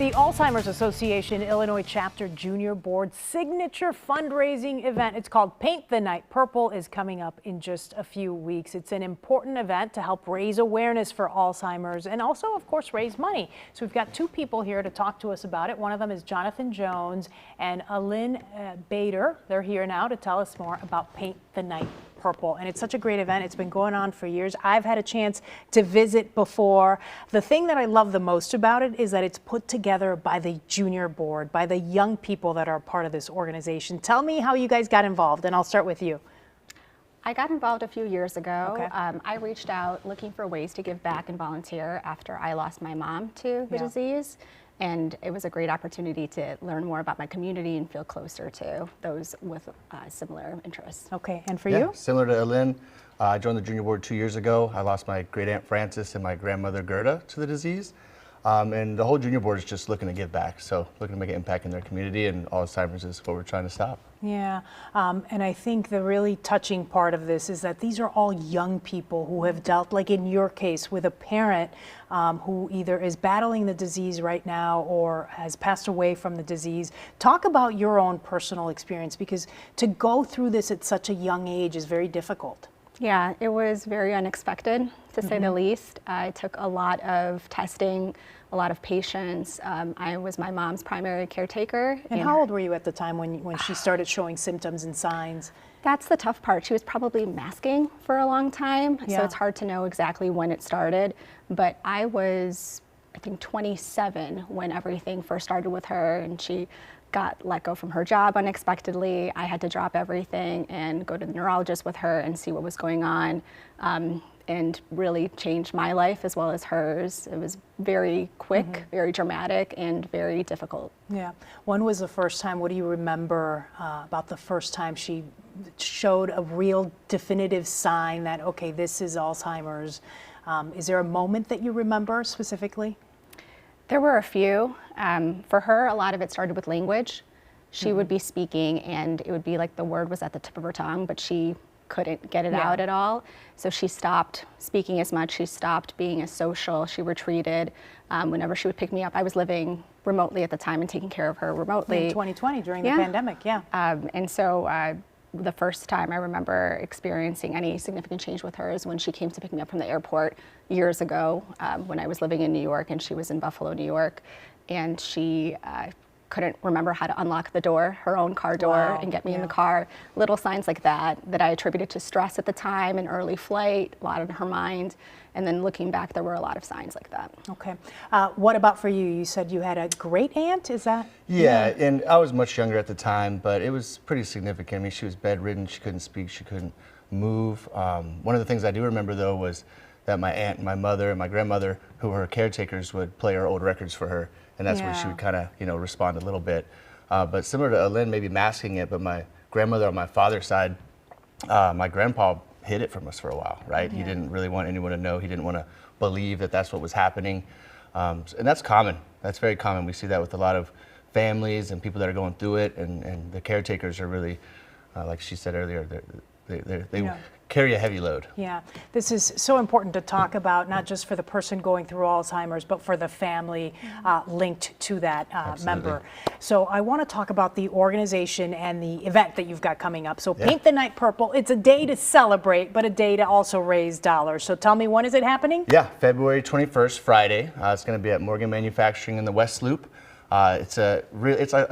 The Alzheimer's Association Illinois Chapter Junior Board signature fundraising event. It's called Paint the Night Purple, is coming up in just a few weeks. It's an important event to help raise awareness for Alzheimer's and also, of course, raise money. So we've got two people here to talk to us about it. One of them is Jonathan Jones and Alin Bader. They're here now to tell us more about Paint the Night Purple, and it's such a great event. It's been going on for years. I've had a chance to visit before. The thing that I love the most about it is that it's put together by the junior board, by the young people that are part of this organization. Tell me how you guys got involved, and I'll start with you. I got involved a few years ago. Okay. I reached out looking for ways to give back and volunteer after I lost my mom to the disease. And it was a great opportunity to learn more about my community and feel closer to those with similar interests. Okay, and for you? Similar to Alin, I joined the junior board 2 years ago. I lost my great aunt Frances and my grandmother Gerda to the disease. And the whole junior board is just looking to give back. So looking to make an impact in their community, and Alzheimer's is what we're trying to stop. Yeah, and I think the really touching part of this is that these are all young people who have dealt, like in your case, with a parent who either is battling the disease right now or has passed away from the disease. Talk about your own personal experience, because to go through this at such a young age is very difficult. Yeah, it was very unexpected, to say the least. I took a lot of testing, a lot of patience. I was my mom's primary caretaker. And how old were you at the time when she started showing symptoms and signs? That's the tough part. She was probably masking for a long time, so it's hard to know exactly when it started. But I was, I think, 27 when everything first started with her, and she got let go from her job unexpectedly. I had to drop everything and go to the neurologist with her and see what was going on, and really changed my life as well as hers. It was very quick, very dramatic, and very difficult. Yeah. When was the first time, what do you remember about the first time she showed a real definitive sign that, okay, this is Alzheimer's? Is there a moment that you remember specifically? There were a few. For her, a lot of it started with language. She would be speaking, and it would be like the word was at the tip of her tongue, but she couldn't get it out at all. So she stopped speaking as much. She stopped being as social. She retreated. Whenever she would pick me up, I was living remotely at the time and taking care of her remotely. In 2020 during the pandemic, And so the first time I remember experiencing any significant change with her is when she came to pick me up from the airport years ago, when I was living in New York and she was in Buffalo, New York. And she couldn't remember how to unlock the door, her own car door, and get me in the car. Little signs like that I attributed to stress at the time, an early flight, a lot in her mind. And then looking back, there were a lot of signs like that. Okay. What about for you? You said you had a great aunt, is that? Yeah, and I was much younger at the time, but it was pretty significant. I mean, she was bedridden, she couldn't speak, she couldn't move. One of the things I do remember, though, was that my aunt and my mother and my grandmother, who were her caretakers, would play her old records for her. And that's when she would kind of, respond a little bit. But similar to Alin, maybe masking it, but my grandmother on my father's side, my grandpa hid it from us for a while, right? He didn't really want anyone to know. He didn't want to believe that that's what was happening. And that's common. That's very common. We see that with a lot of families and people that are going through it. And the caretakers are really, like she said earlier, they carry a heavy load. Yeah, this is so important to talk about, not just for the person going through Alzheimer's, but for the family linked to that member. So I want to talk about the organization and the event that you've got coming up. So Paint the Night Purple, it's a day to celebrate, but a day to also raise dollars. So tell me, when is it happening? Yeah, February 21st, Friday. It's going to be at Morgan Manufacturing in the West Loop. I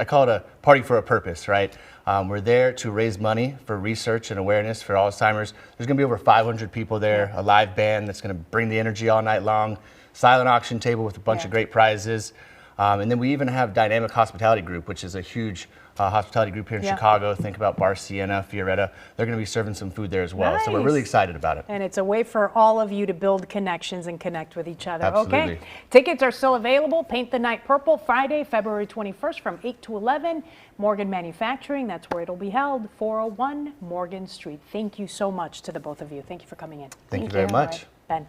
call it a party for a purpose, right? We're there to raise money for research and awareness for Alzheimer's. There's going to be over 500 people there, a live band that's going to bring the energy all night long, silent auction table with a bunch of great prizes. And then we even have Dynamic Hospitality Group, which is a huge hospitality group here in Chicago. Think about Bar Sienna, Fioretta. They're going to be serving some food there as well. So we're really excited about it. And it's a way for all of you to build connections and connect with each other. Absolutely. Okay. Tickets are still available. Paint the Night Purple, Friday, February 21st from 8 to 11. Morgan Manufacturing, that's where it'll be held, 401 Morgan Street. Thank you so much to the both of you. Thank you for coming in. Thank you very much. Ben.